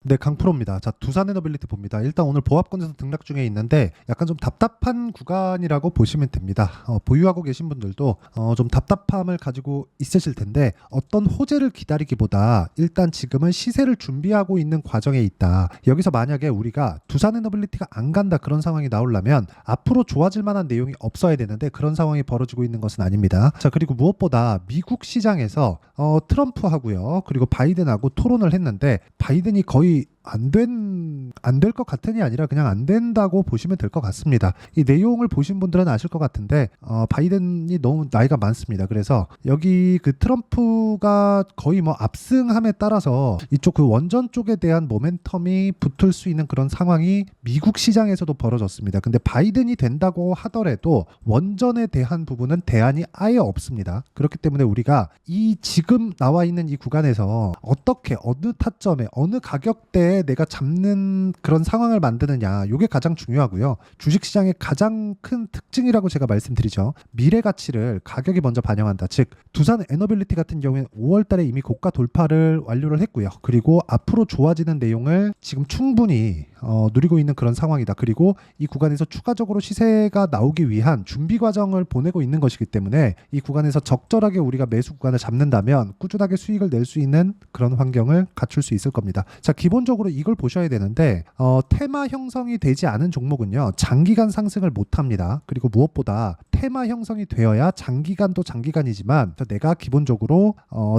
네, 강프로입니다. 자, 두산에너빌리티 봅니다. 일단 오늘 보합권에서 등락 중에 있는데 약간 좀 답답한 구간이라고 보시면 됩니다. 보유하고 계신 분들도 좀 답답함을 가지고 있으실 텐데 어떤 호재를 기다리기보다 일단 지금은 시세를 준비하고 있는 과정에 있다. 여기서 만약에 우리가 두산에너빌리티가 안 간다 그런 상황이 나오려면 앞으로 좋아질 만한 내용이 없어야 되는데 그런 상황이 벌어지고 있는 것은 아닙니다. 자, 그리고 무엇보다 미국 시장에서 트럼프하고요. 그리고 바이든하고 토론을 했는데 바이든이 거의 안 될 것 같으니 아니라 그냥 안 된다고 보시면 될 것 같습니다. 이 내용을 보신 분들은 아실 것 같은데 바이든이 너무 나이가 많습니다. 그래서 여기 그 트럼프가 거의 뭐 압승함에 따라서 이쪽 그 원전 쪽에 대한 모멘텀이 붙을 수 있는 그런 상황이 미국 시장에서도 벌어졌습니다. 근데 바이든이 된다고 하더라도 원전에 대한 부분은 대안이 아예 없습니다. 그렇기 때문에 우리가 이 지금 나와 있는 이 구간에서 어떻게 어느 타점에 어느 가격대에 내가 잡는 그런 상황을 만드느냐, 이게 가장 중요하고요. 주식시장의 가장 큰 특징이라고 제가 말씀드리죠. 미래 가치를 가격이 먼저 반영한다. 즉 두산 에너빌리티 같은 경우에는 5월 달에 이미 고가 돌파를 완료를 했고요. 그리고 앞으로 좋아지는 내용을 지금 충분히 누리고 있는 그런 상황이다. 그리고 이 구간에서 추가적으로 시세가 나오기 위한 준비 과정을 보내고 있는 것이기 때문에 이 구간에서 적절하게 우리가 매수 구간을 잡는다면 꾸준하게 수익을 낼 수 있는 그런 환경을 갖출 수 있을 겁니다. 자, 기본적으로 이걸 보셔야 되는데 테마 형성이 되지 않은 종목은요 장기간 상승을 못합니다. 그리고 무엇보다 테마 형성이 되어야 장기간도 장기간이지만 내가 기본적으로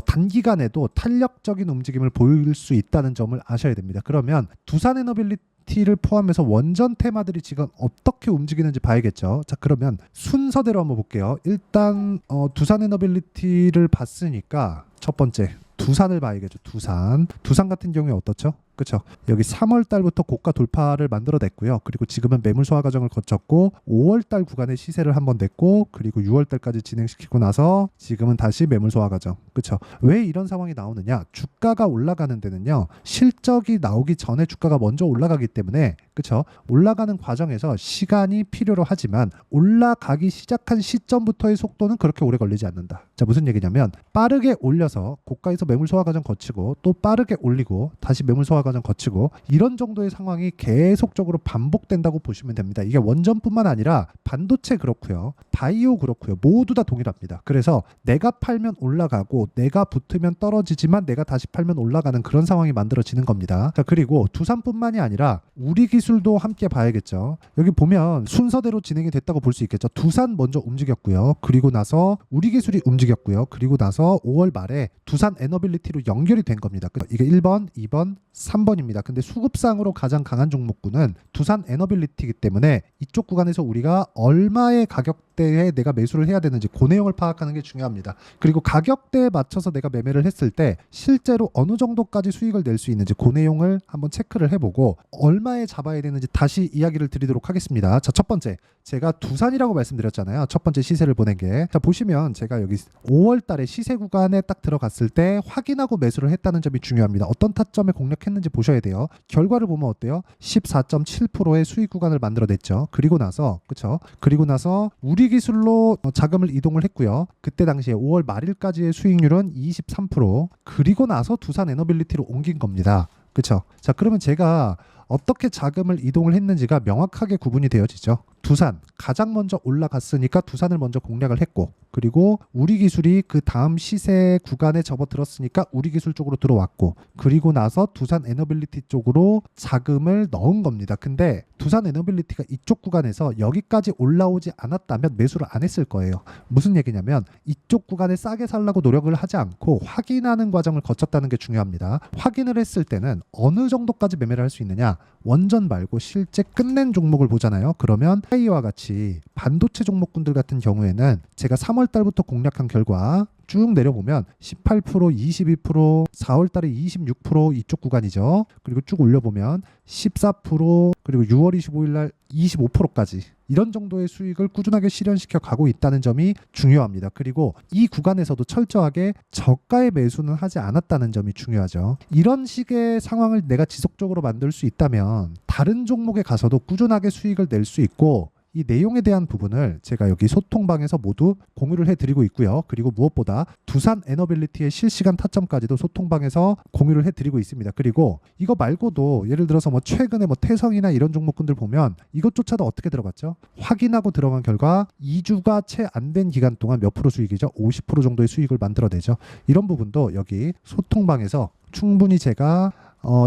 단기간에도 탄력적인 움직임을 보일 수 있다는 점을 아셔야 됩니다. 그러면 두산에너빌리티를 포함해서 원전 테마들이 지금 어떻게 움직이는지 봐야겠죠. 자, 그러면 순서대로 한번 볼게요. 일단 두산에너빌리티를 봤으니까 첫 번째 두산을 봐야겠죠. 두산 같은 경우에 어떻죠? 그렇죠. 여기 3월 달부터 고가 돌파를 만들어냈고요. 그리고 지금은 매물 소화 과정을 거쳤고 5월 달 구간의 시세를 한번 냈고 그리고 6월 달까지 진행시키고 나서 지금은 다시 매물 소화 과정. 그렇죠. 왜 이런 상황이 나오느냐? 주가가 올라가는 데는요. 실적이 나오기 전에 주가가 먼저 올라가기 때문에 그렇죠. 올라가는 과정에서 시간이 필요로 하지만 올라가기 시작한 시점부터의 속도는 그렇게 오래 걸리지 않는다. 자, 무슨 얘기냐면 빠르게 올려서 고가에서 매물 소화 과정 거치고 또 빠르게 올리고 다시 매물 소화 과정 거치고 이런 정도의 상황이 계속적으로 반복된다고 보시면 됩니다. 이게 원전뿐만 아니라 반도체 그렇고요. 바이오 그렇고요. 모두 다 동일합니다. 그래서 내가 팔면 올라가고 내가 붙으면 떨어지지만 내가 다시 팔면 올라가는 그런 상황이 만들어지는 겁니다. 자, 그리고 두산뿐만이 아니라 우리 기술도 함께 봐야겠죠. 여기 보면 순서대로 진행이 됐다고 볼 수 있겠죠. 두산 먼저 움직였고요. 그리고 나서 우리 기술이 움직였고요. 그리고 나서 5월 말에 두산 에너빌리티로 연결이 된 겁니다. 이게 1번, 2번, 3번입니다. 근데 수급상으로 가장 강한 종목군은 두산 에너빌리티이기 때문에 이쪽 구간에서 우리가 얼마의 가격대에 내가 매수를 해야 되는지 그 내용을 파악하는 게 중요합니다. 그리고 가격대에 맞춰서 내가 매매를 했을 때 실제로 어느 정도까지 수익을 낼 수 있는지 그 내용을 한번 체크를 해보고 얼마에 잡아야 되는지 다시 이야기를 드리도록 하겠습니다. 자, 첫 번째 제가 두산이라고 말씀드렸잖아요. 첫 번째 시세를 보낸 게. 자, 보시면 제가 여기 5월 달에 시세 구간에 딱 들어갔을 때 확인하고 매수를 했다는 점이 중요합니다. 어떤 타점에 공략했는지 보셔야 돼요. 결과를 보면 어때요? 14.7%의 수익 구간을 만들어냈죠. 그리고 나서 그렇죠. 그리고 나서 우리 기술로 자금을 이동을 했고요. 그때 당시에 5월 말일까지의 수익률은 23%. 그리고 나서 두산 에너빌리티로 옮긴 겁니다. 그렇죠. 자, 그러면 제가 어떻게 자금을 이동을 했는지가 명확하게 구분이 되어지죠. 두산 가장 먼저 올라갔으니까 두산을 먼저 공략을 했고 그리고 우리 기술이 그 다음 시세 구간에 접어들었으니까 우리 기술 쪽으로 들어왔고 그리고 나서 두산 에너빌리티 쪽으로 자금을 넣은 겁니다. 근데 두산 에너빌리티가 이쪽 구간에서 여기까지 올라오지 않았다면 매수를 안 했을 거예요. 무슨 얘기냐면 이쪽 구간에 싸게 살라고 노력을 하지 않고 확인하는 과정을 거쳤다는 게 중요합니다. 확인을 했을 때는 어느 정도까지 매매를 할 수 있느냐? 원전 말고 실제 끝낸 종목을 보잖아요. 그러면 이와 같이 반도체 종목군들 같은 경우에는 제가 3월 달부터 공략한 결과 쭉 내려보면 18%, 22%, 4월 달에 26% 이쪽 구간이죠. 그리고 쭉 올려보면 14%, 그리고 6월 25일 날 25%까지 이런 정도의 수익을 꾸준하게 실현시켜 가고 있다는 점이 중요합니다. 그리고 이 구간에서도 철저하게 저가의 매수는 하지 않았다는 점이 중요하죠. 이런 식의 상황을 내가 지속적으로 만들 수 있다면 다른 종목에 가서도 꾸준하게 수익을 낼 수 있고 이 내용에 대한 부분을 제가 여기 소통방에서 모두 공유를 해드리고 있고요. 그리고 무엇보다 두산 에너빌리티의 실시간 타점까지도 소통방에서 공유를 해드리고 있습니다. 그리고 이거 말고도 예를 들어서 뭐 최근에 뭐 태성이나 이런 종목군들 보면 이것조차도 어떻게 들어갔죠? 확인하고 들어간 결과 2주가 채 안 된 기간 동안 몇 프로 수익이죠? 50% 정도의 수익을 만들어내죠. 이런 부분도 여기 소통방에서 충분히 제가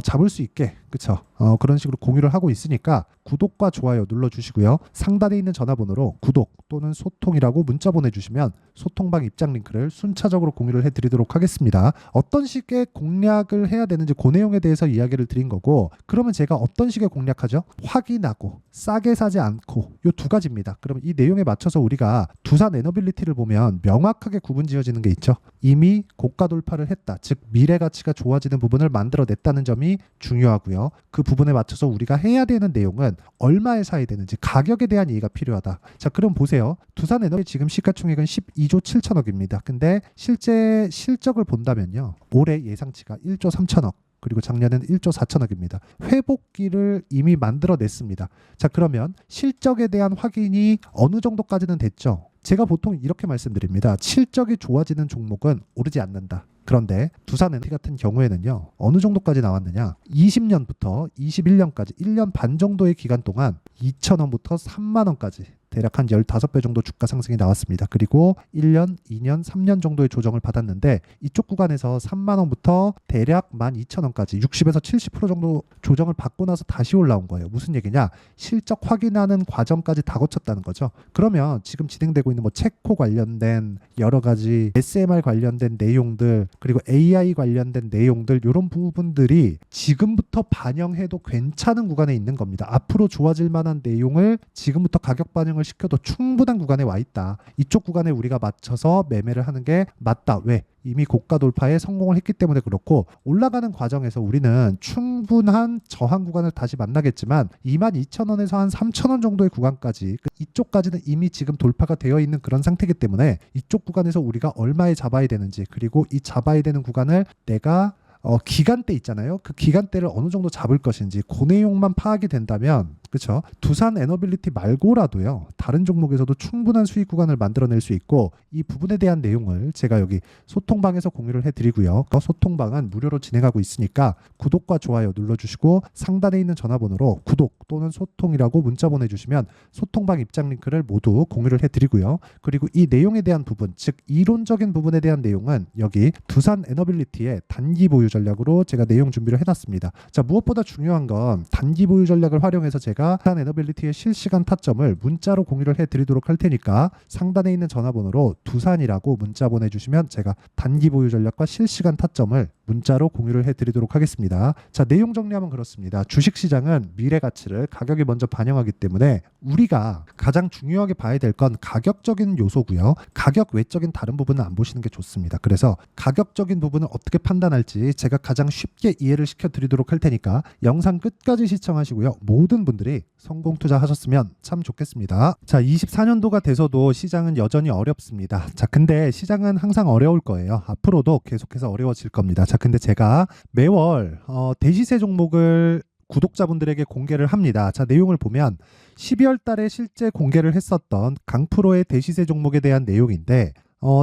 잡을 수 있게 그쵸? 그런 식으로 공유를 하고 있으니까 구독과 좋아요 눌러주시고요. 상단에 있는 전화번호로 구독 또는 소통이라고 문자 보내주시면 소통방 입장 링크를 순차적으로 공유를 해드리도록 하겠습니다. 어떤 식의 공략을 해야 되는지 그 내용에 대해서 이야기를 드린 거고, 그러면 제가 어떤 식의 공략하죠? 확인하고 싸게 사지 않고 이 두 가지입니다. 그러면 이 내용에 맞춰서 우리가 두산 에너빌리티를 보면 명확하게 구분 지어지는 게 있죠. 이미 고가 돌파를 했다. 즉 미래 가치가 좋아지는 부분을 만들어냈다는 점이 중요하고요. 그 부분에 맞춰서 우리가 해야 되는 내용은 얼마에 사야 되는지 가격에 대한 이해가 필요하다. 자, 그럼 보세요. 두산 에너지 지금 시가총액은 12조 7천억입니다. 근데 실제 실적을 본다면요. 올해 예상치가 1조 3천억. 그리고 작년에는 1조 4천억입니다. 회복기를 이미 만들어냈습니다. 자, 그러면 실적에 대한 확인이 어느 정도까지는 됐죠? 제가 보통 이렇게 말씀드립니다. 실적이 좋아지는 종목은 오르지 않는다. 그런데 두산 엔티 같은 경우에는요. 어느 정도까지 나왔느냐? 20년부터 21년까지 1년 반 정도의 기간 동안 2,000원부터 3만 원까지 대략 한 15배 정도 주가 상승이 나왔습니다. 그리고 1년, 2년, 3년 정도의 조정을 받았는데 이쪽 구간에서 3만 원부터 대략 12,000원까지 60에서 70% 정도 조정을 받고 나서 다시 올라온 거예요. 무슨 얘기냐? 실적 확인하는 과정까지 다 거쳤다는 거죠. 그러면 지금 진행되고 있는 뭐 체코 관련된 여러 가지 SMR 관련된 내용들 그리고 AI 관련된 내용들 이런 부분들이 지금부터 반영해도 괜찮은 구간에 있는 겁니다. 앞으로 좋아질 만한 내용을 지금부터 가격 반영을 시켜도 충분한 구간에 와 있다. 이쪽 구간에 우리가 맞춰서 매매를 하는 게 맞다. 왜? 이미 고가 돌파에 성공을 했기 때문에 그렇고 올라가는 과정에서 우리는 충분한 저항 구간을 다시 만나겠지만 22,000원에서 한 3,000원 정도의 구간까지 이쪽까지는 이미 지금 돌파가 되어 있는 그런 상태이기 때문에 이쪽 구간에서 우리가 얼마에 잡아야 되는지 그리고 이 잡아야 되는 구간을 내가 기간대 있잖아요. 그 기간대를 어느 정도 잡을 것인지 그 내용만 파악이 된다면 그렇죠. 두산 에너빌리티 말고라도요. 다른 종목에서도 충분한 수익 구간을 만들어낼 수 있고 이 부분에 대한 내용을 제가 여기 소통방에서 공유를 해드리고요. 소통방은 무료로 진행하고 있으니까 구독과 좋아요 눌러주시고 상단에 있는 전화번호로 구독 또는 소통이라고 문자 보내주시면 소통방 입장 링크를 모두 공유를 해드리고요. 그리고 이 내용에 대한 부분, 즉 이론적인 부분에 대한 내용은 여기 두산 에너빌리티의 단기 보유 전략으로 제가 내용 준비를 해놨습니다. 자, 무엇보다 중요한 건 단기 보유 전략을 활용해서 제가 두산 에너빌리티의 실시간 타점을 문자로 공유를 해드리도록 할 테니까 상단에 있는 전화번호로 두산이라고 문자 보내주시면 제가 단기 보유 전략과 실시간 타점을 문자로 공유를 해드리도록 하겠습니다. 자, 내용 정리하면 그렇습니다. 주식시장은 미래 가치를 가격이 먼저 반영하기 때문에 우리가 가장 중요하게 봐야 될 건 가격적인 요소고요. 가격 외적인 다른 부분은 안 보시는 게 좋습니다. 그래서 가격적인 부분을 어떻게 판단할지 제가 가장 쉽게 이해를 시켜드리도록 할 테니까 영상 끝까지 시청하시고요. 모든 분들이 성공 투자하셨으면 참 좋겠습니다. 자, 24년도가 돼서도 시장은 여전히 어렵습니다. 자, 근데 시장은 항상 어려울 거예요. 앞으로도 계속해서 어려워질 겁니다. 자, 근데 제가 매월 대시세 종목을 구독자분들에게 공개를 합니다. 자, 내용을 보면 12월 달에 실제 공개를 했었던 강프로의 대시세 종목에 대한 내용인데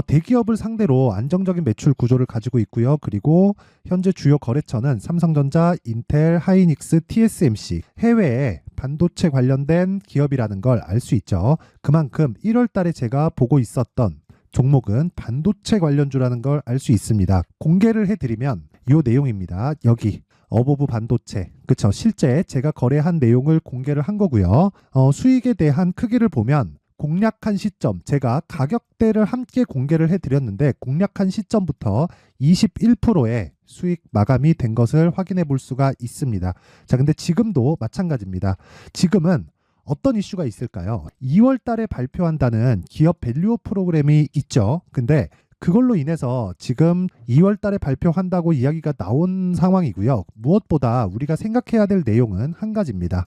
대기업을 상대로 안정적인 매출 구조를 가지고 있고요. 그리고 현재 주요 거래처는 삼성전자, 인텔, 하이닉스, TSMC, 해외에 반도체 관련된 기업이라는 걸 알 수 있죠. 그만큼 1월 달에 제가 보고 있었던 종목은 반도체 관련주라는 걸 알 수 있습니다. 공개를 해드리면 이 내용입니다. 여기 어보브 반도체, 그쵸? 실제 제가 거래한 내용을 공개를 한 거고요. 수익에 대한 크기를 보면 공략한 시점, 제가 가격대를 함께 공개를 해드렸는데 공략한 시점부터 21%의 수익 마감이 된 것을 확인해 볼 수가 있습니다. 자, 근데 지금도 마찬가지입니다. 지금은 어떤 이슈가 있을까요? 2월 달에 발표한다는 기업 밸류업 프로그램이 있죠. 근데 그걸로 인해서 지금 2월 달에 발표한다고 이야기가 나온 상황이고요. 무엇보다 우리가 생각해야 될 내용은 한 가지입니다.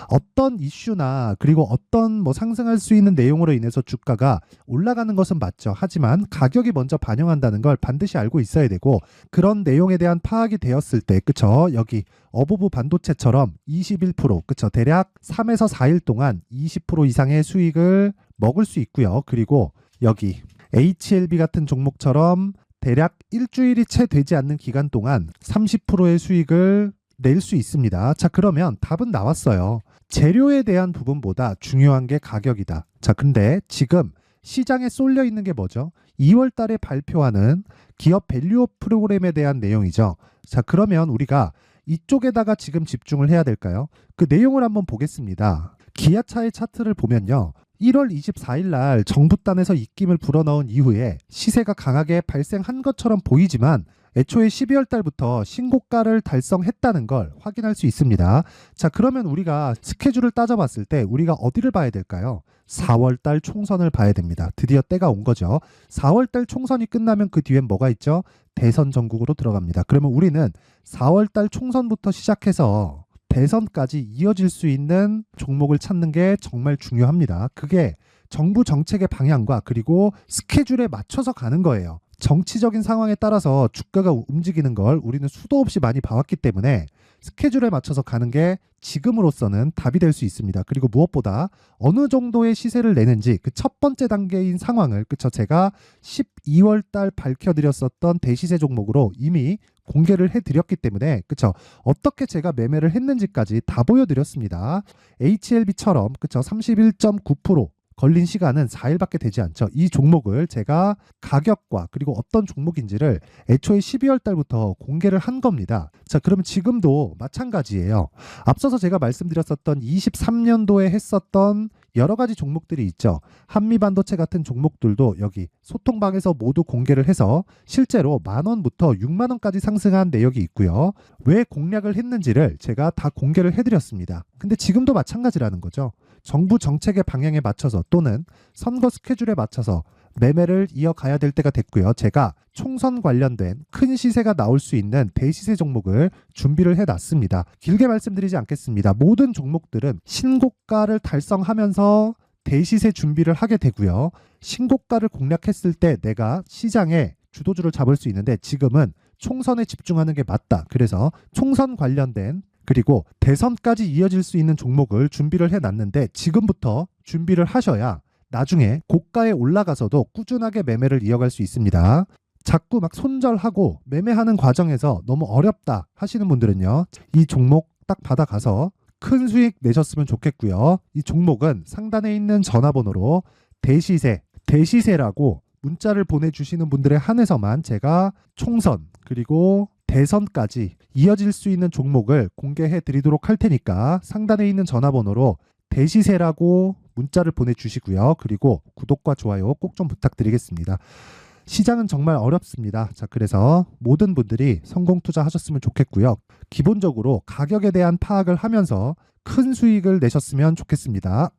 어떤 이슈나 그리고 어떤 뭐 상승할 수 있는 내용으로 인해서 주가가 올라가는 것은 맞죠. 하지만 가격이 먼저 반영한다는 걸 반드시 알고 있어야 되고, 그런 내용에 대한 파악이 되었을 때, 그쵸? 여기 어부부 반도체처럼 21%, 그쵸? 대략 3에서 4일 동안 20% 이상의 수익을 먹을 수 있고요. 그리고 여기 HLB 같은 종목처럼 대략 일주일이 채 되지 않는 기간 동안 30%의 수익을 낼 수 있습니다. 자, 그러면 답은 나왔어요. 재료에 대한 부분보다 중요한 게 가격이다. 자, 근데 지금 시장에 쏠려 있는 게 뭐죠? 2월 달에 발표하는 기업 밸류업 프로그램에 대한 내용이죠. 자, 그러면 우리가 이쪽에다가 지금 집중을 해야 될까요? 그 내용을 한번 보겠습니다. 기아차의 차트를 보면요. 1월 24일 날 정부단에서 입김을 불어넣은 이후에 시세가 강하게 발생한 것처럼 보이지만 애초에 12월 달부터 신고가를 달성했다는 걸 확인할 수 있습니다. 자, 그러면 우리가 스케줄을 따져봤을 때 우리가 어디를 봐야 될까요? 4월 달 총선을 봐야 됩니다. 드디어 때가 온 거죠. 4월 달 총선이 끝나면 그 뒤엔 뭐가 있죠? 대선 전국으로 들어갑니다. 그러면 우리는 4월 달 총선부터 시작해서 대선까지 이어질 수 있는 종목을 찾는 게 정말 중요합니다. 그게 정부 정책의 방향과 그리고 스케줄에 맞춰서 가는 거예요. 정치적인 상황에 따라서 주가가 움직이는 걸 우리는 수도 없이 많이 봐왔기 때문에 스케줄에 맞춰서 가는 게 지금으로서는 답이 될 수 있습니다. 그리고 무엇보다 어느 정도의 시세를 내는지 그 첫 번째 단계인 상황을, 그쵸, 제가 12월 달 밝혀드렸었던 대시세 종목으로 이미 공개를 해드렸기 때문에, 그쵸, 어떻게 제가 매매를 했는지까지 다 보여드렸습니다. HLB처럼, 그쵸, 31.9% 걸린 시간은 4일밖에 되지 않죠. 이 종목을 제가 가격과 그리고 어떤 종목인지를 애초에 12월 달부터 공개를 한 겁니다. 자, 그러면 지금도 마찬가지예요. 앞서서 제가 말씀드렸었던 23년도에 했었던 여러 가지 종목들이 있죠. 한미반도체 같은 종목들도 여기 소통방에서 모두 공개를 해서 실제로 10,000원부터 60,000원까지 상승한 내역이 있고요. 왜 공략을 했는지를 제가 다 공개를 해드렸습니다. 근데 지금도 마찬가지라는 거죠. 정부 정책의 방향에 맞춰서 또는 선거 스케줄에 맞춰서 매매를 이어가야 될 때가 됐고요. 제가 총선 관련된 큰 시세가 나올 수 있는 대시세 종목을 준비를 해놨습니다. 길게 말씀드리지 않겠습니다. 모든 종목들은 신고가를 달성하면서 대시세 준비를 하게 되고요. 신고가를 공략했을 때 내가 시장에 주도주를 잡을 수 있는데 지금은 총선에 집중하는 게 맞다. 그래서 총선 관련된 그리고 대선까지 이어질 수 있는 종목을 준비를 해놨는데 지금부터 준비를 하셔야 나중에 고가에 올라가서도 꾸준하게 매매를 이어갈 수 있습니다. 자꾸 막 손절하고 매매하는 과정에서 너무 어렵다 하시는 분들은요, 이 종목 딱 받아가서 큰 수익 내셨으면 좋겠고요. 이 종목은 상단에 있는 전화번호로 대시세라고 문자를 보내주시는 분들에 한해서만 제가 총선 그리고 대선까지 이어질 수 있는 종목을 공개해 드리도록 할 테니까 상단에 있는 전화번호로 대시세라고 문자를 보내주시고요. 그리고 구독과 좋아요 꼭 좀 부탁드리겠습니다. 시장은 정말 어렵습니다. 자, 그래서 모든 분들이 성공 투자하셨으면 좋겠고요. 기본적으로 가격에 대한 파악을 하면서 큰 수익을 내셨으면 좋겠습니다.